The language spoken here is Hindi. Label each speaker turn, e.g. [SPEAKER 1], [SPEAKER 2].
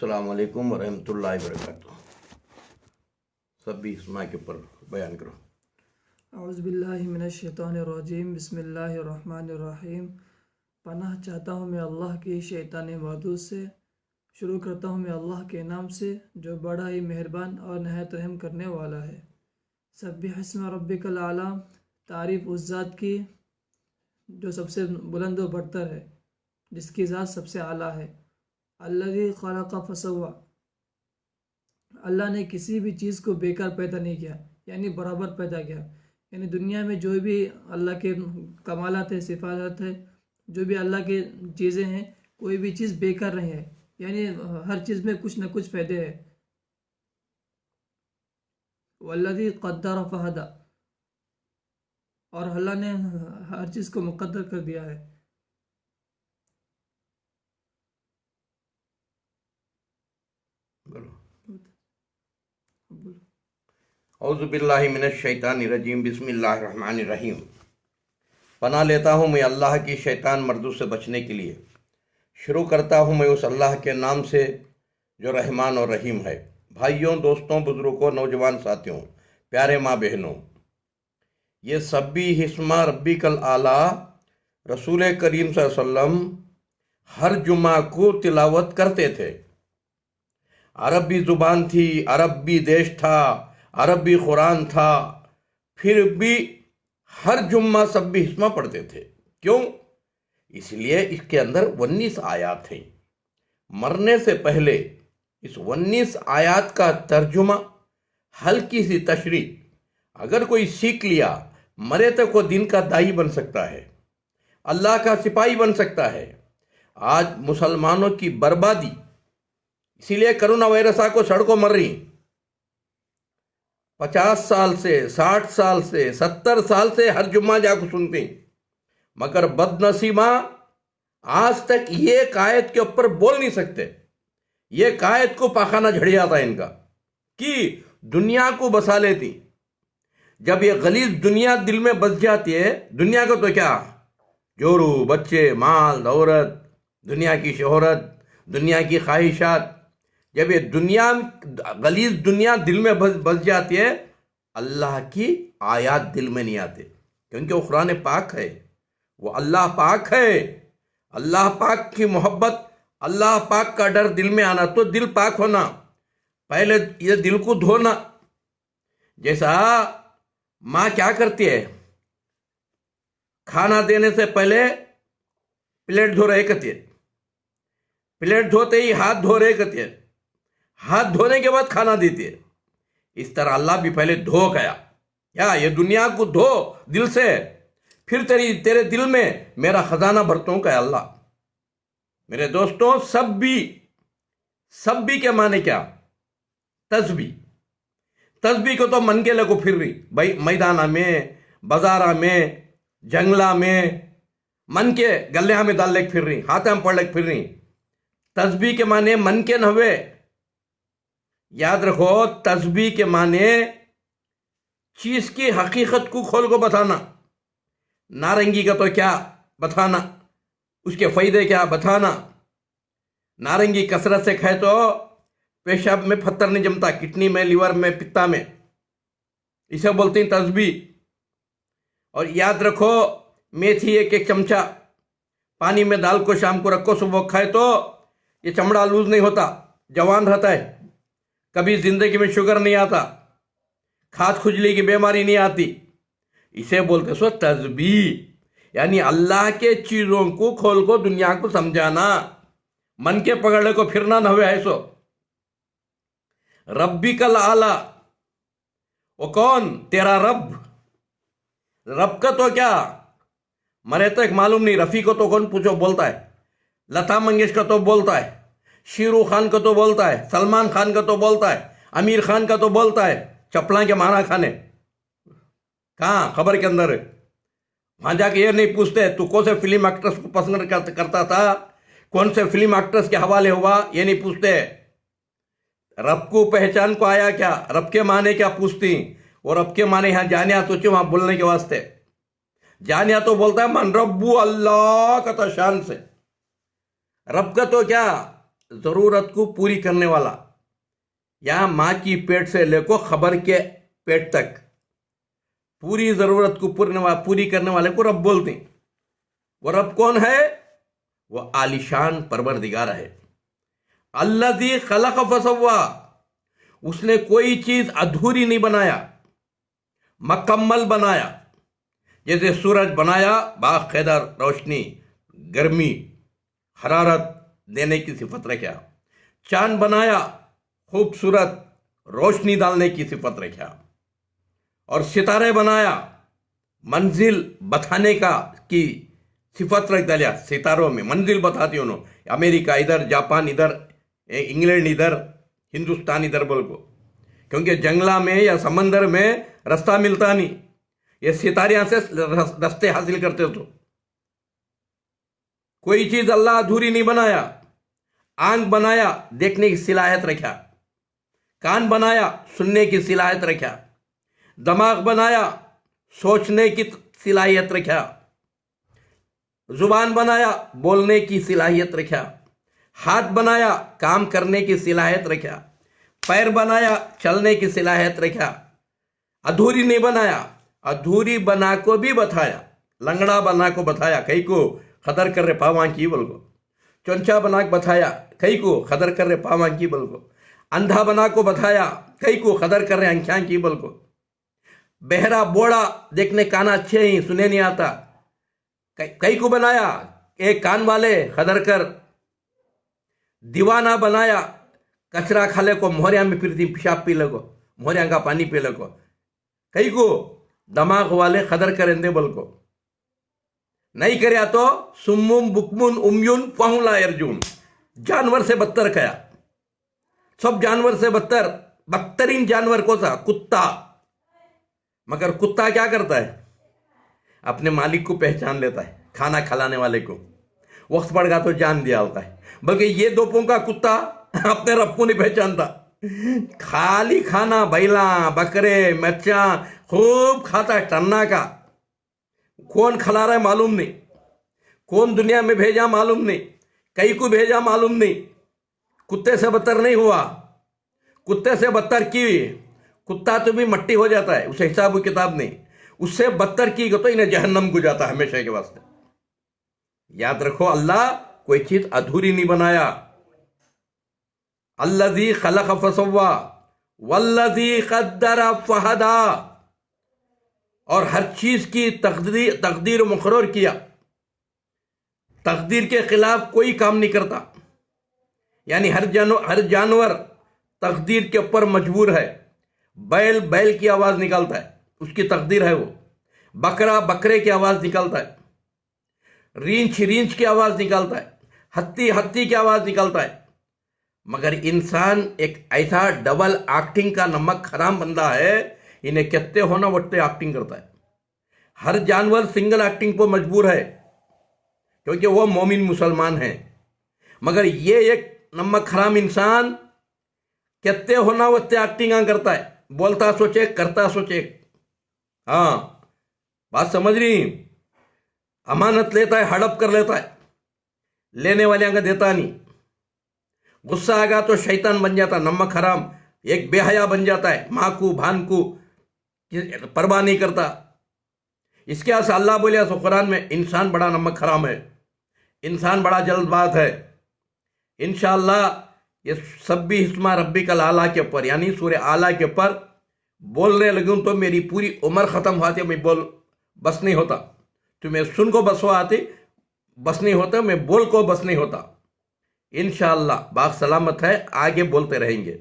[SPEAKER 1] अस्सलाम वालेकुम वरहमतुल्लाहि वबरकातुहू। सब भी इस्मा के ऊपर बयान करो।
[SPEAKER 2] औज़ुबिल्लाहि मिनश्शैतानिर्रजीम बिस्मिल्लाहिर्रहमानिर्रहीम। पनाह चाहता हूँ मैं अल्लाह की शैतानी मरदूद से। शुरू करता हूँ मैं अल्लाह के नाम से जो बड़ा ही मेहरबान और नहायत रहम करने वाला है। सब्बिह इस्मा रब्बिकल आला, तारीफ़ उस ज़ात की जो सबसे बुलंद व बरतर है, जिसकी ज़ात सबसे आला है। अल्लज़ी खलक़ फसव्वा, अल्लाह ने किसी भी चीज़ को बेकार पैदा नहीं किया, यानी बराबर पैदा किया। यानी दुनिया में जो भी अल्लाह के कमालात है, सिफात है, जो भी अल्लाह के चीज़ें हैं, कोई भी चीज़ बेकार नहीं है, यानी हर चीज़ में कुछ न कुछ फ़ायदे हैं। वल्लज़ी क़द्दर फ़हदा, और अल्लाह ने हर चीज़ को मुक़द्दर कर दिया है।
[SPEAKER 1] औज़ु बिल्लाहि मिनश शैतानिर रजीम बिस्मिल्लाहिर्रहमानिर रहीम। पनाह लेता हूँ मैं अल्लाह की शैतान मर्दूद से बचने के लिए। शुरू करता हूँ मैं उस अल्लाह के नाम से जो रहमान और रहीम है। भाइयों, दोस्तों, बुजुर्गों, नौजवान साथियों, प्यारे माँ बहनों, ये सब्बी हिस्मा रब्बिकल आला रसूल करीम सल्लल्लाहु अलैहि वसल्लम हर जुमा को तिलावत करते थे। अरबी ज़ुबान थी, अरबी देश था, अरबी कुरान था, फिर भी हर जुम्मा सब्बी हिस्मा पढ़ते थे। क्यों? इसलिए इसके अंदर 19 आयात हैं। मरने से पहले इस 19 आयात का तर्जुमा, हल्की सी तशरीह अगर कोई सीख लिया, मरे तक वो दिन का दाई बन सकता है, अल्लाह का सिपाही बन सकता है। आज मुसलमानों की बर्बादी, इसीलिए कोरोना वायरस आको सड़कों मर रही। 50 साल से, 60 साल से, 70 साल से हर जुम्मा जाको सुनते, मगर बदनसीबा आज तक ये कायद के ऊपर बोल नहीं सकते। ये कायद को पाखाना झड़ जाता है इनका कि दुनिया को बसा लेती। जब ये गलीज दुनिया दिल में बस जाती है, दुनिया को तो क्या, जोरू, बच्चे, माल, दौलत, दुनिया की शोहरत, दुनिया की ख्वाहिशात, जब ये दुनिया गलीज दुनिया दिल में बस जाती है, अल्लाह की आयात दिल में नहीं आते, क्योंकि वो कुरान पाक है, वो अल्लाह पाक है। अल्लाह पाक की मोहब्बत, अल्लाह पाक का डर दिल में आना, तो दिल पाक होना, पहले ये दिल को धोना। जैसा माँ क्या करती है, खाना देने से पहले प्लेट धो रहे कहती है, प्लेट धोते ही हाथ धो रहे कहती है, हाथ धोने के बाद खाना देती है। इस तरह अल्लाह भी पहले धो गया, या ये दुनिया को धो दिल से, फिर तेरे दिल में मेरा खजाना भरता हूं क्या अल्लाह। मेरे दोस्तों, सब भी के माने क्या, तस्बी को तो मन के लगो फिर रही भाई, मैदाना में, बाजारा में, जंगला में, मन के गले में डाल लेके फिर रही, हाथ में पड़ लेके फिर रही। तस्बी के माने मन के नवे, याद रखो, तस्बीह के माने चीज की हकीकत को खोल को बताना। नारंगी का तो क्या बताना, उसके फायदे क्या बताना। नारंगी कसरत से खाए तो पेशाब में पत्थर नहीं जमता, किडनी में, लीवर में, पित्ता में, इसे बोलते हैं तस्बीह। और याद रखो, मेथी एक चमचा पानी में डाल को शाम को रखो, सुबह खाए तो ये चमड़ा लूज नहीं होता, जवान रहता है, कभी जिंदगी में शुगर नहीं आता, खास खुजली की बीमारी नहीं आती। इसे बोलते सो तस्बीह, यानी अल्लाह के चीजों को खोल को दुनिया को समझाना, मन के पकड़ने को फिरना न हुए ऐसो। रब्बिकल आला, वो कौन, तेरा रब का तो क्या, मरे तो एक मालूम नहीं, रफी को तो कौन पूछो बोलता है, लता मंगेशकर तो बोलता है, शेरू खान का तो बोलता है, सलमान खान का तो बोलता है, आमिर खान का तो बोलता है, चपला के मारा खाने कहाँ खबर के अंदर है। वहां जाके ये नहीं पूछते तू कौन से फिल्म एक्ट्रेस को पसंद करता था, कौन से फिल्म एक्ट्रेस के हवाले हुआ, ये नहीं पूछते। रब को पहचान को आया क्या, रब के माने क्या पूछती, और रब के माने यहां जानिया सोचे वहां बोलने के वास्ते, जानिया तो बोलता है मन रब्बू, अल्लाह का तो शान से। रब का तो क्या, ज़रूरत को पूरी करने वाला, या माँ की पेट से लेको खबर के पेट तक पूरी ज़रूरत को पूरी करने वाले को रब बोलते हैं। वो रब कौन है? वो आलिशान परवरदिगार है। अल्लज़ी खलक़ फसव्वा, उसने कोई चीज़ अधूरी नहीं बनाया, मुकम्मल बनाया। जैसे सूरज बनाया, बाकायदा रोशनी, गर्मी, हरारत देने की सिफत रखा। चांद बनाया, खूबसूरत रोशनी डालने की सिफत रखा। और सितारे बनाया, मंजिल बताने का की सिफत रख डालिया। सितारों में मंजिल बताती उन्होंने, अमेरिका इधर, जापान इधर, इंग्लैंड इधर, हिंदुस्तान इधर बोल को, क्योंकि जंगला में या समंदर में रास्ता मिलता नहीं, ये सितारे यहां से रास्ते हासिल करते हो। कोई चीज अल्लाह अधूरी नहीं बनाया। आंख बनाया, देखने की सिलाहियत रखा। कान बनाया, सुनने की सिलाहियत रखा। दिमाग बनाया, सोचने की सिलाहियत रखा। जुबान बनाया, बोलने की सिलाहियत रखा। हाथ बनाया, काम करने की सिलाहियत रखा। पैर बनाया, चलने की सिलाहियत रखा। अधूरी नहीं बनाया, अधूरी बना को भी बताया। लंगड़ा बना को बताया, कई को खदर कर रहे पावा की बोल को। चौंचा बना को बताया, कई को खदर कर रहे पावा की बोल को। अंधा बना को बताया, कई को खदर कर रहे अंख्या की बोल को। बहरा बोड़ा, देखने काना अच्छे ही, सुने नहीं आता, कई को बनाया। एक कान वाले खदर कर। दीवाना बनाया, कचरा खाले को मोहरिया में फिरती पेशाब पी लगो, मोहरिया का पानी पी लगो। कई को दिमाग वाले खदर करेंदे बोल को। नहीं करया तो सुम्मुम बुकमुन उम्युन फहुला अर्जुन, जानवर से बदतर कया। सब जानवर से बदतरीन जानवर को सा कुत्ता। मगर कुत्ता क्या करता है? अपने मालिक को पहचान लेता है, खाना खिलाने वाले को। वक्त पड़ेगा तो जान दिया होता है। बल्कि ये दोपों का कुत्ता अपने रब को नहीं पहचानता। खाली खाना, बैला, बकरे, मच्छा खूब खाता है, टन्ना का। कौन खिला रहा है मालूम नहीं, कौन दुनिया में भेजा मालूम नहीं, कई को भेजा मालूम नहीं। कुत्ते से बदतर नहीं हुआ, कुत्ते से बदतर की। कुत्ता तो भी मट्टी हो जाता है, उसे हिसाब किताब नहीं। उससे बदतर की तो इन्हें जहन्नम को जाता है हमेशा के वास्ते। याद रखो, अल्लाह कोई चीज अधूरी नहीं बनाया। अल्लज़ी खलक़ फसव्वा वल्लज़ी क़द्दर फ़हदा, और हर चीज की तकदीर मुकर्रर किया। तकदीर के खिलाफ कोई काम नहीं करता। यानी हर जानवर तकदीर के ऊपर मजबूर है। बैल बैल की आवाज निकालता है, उसकी तकदीर है वो। बकरा बकरे की आवाज निकालता है, रींछ रींछ की आवाज निकालता है, हत्ती हत्ती की आवाज निकालता है। मगर इंसान एक ऐसा डबल एक्टिंग का नमक हराम बंदा है, इन्हें कहते होना वट्टे एक्टिंग करता है। हर जानवर सिंगल एक्टिंग पर मजबूर है, क्योंकि वो मोमिन मुसलमान है। मगर ये एक नमक हराम इंसान कहते होना वट्टे एक्टिंग करता है। बोलता सोचे, करता सोचे। हाँ, बात समझ रही? अमानत लेता है, हड़प कर लेता है, लेने वाले का देता नहीं। गुस्सा आएगा तो शैतान बन जाता, नमक हराम, एक बेहया बन जाता है। माँ को भान को परवाह नहीं करता। इसके आस अल्लाह बोलिया सो कुरान में, इंसान बड़ा नमक हराम है, इंसान बड़ा जल्दबाज है। इंशाअल्लाह ये सब्बी हिस्मा रब्बी कल आला के ऊपर, यानी सूर्य आला के ऊपर बोलने लगूं तो मेरी पूरी उम्र खत्म होती, मैं बोल बस नहीं होता। तुम्हें सुन को बस आती, बस नहीं होता, मैं बोल को बस नहीं होता। इंशाअल्लाह बात सलामत है, आगे बोलते रहेंगे।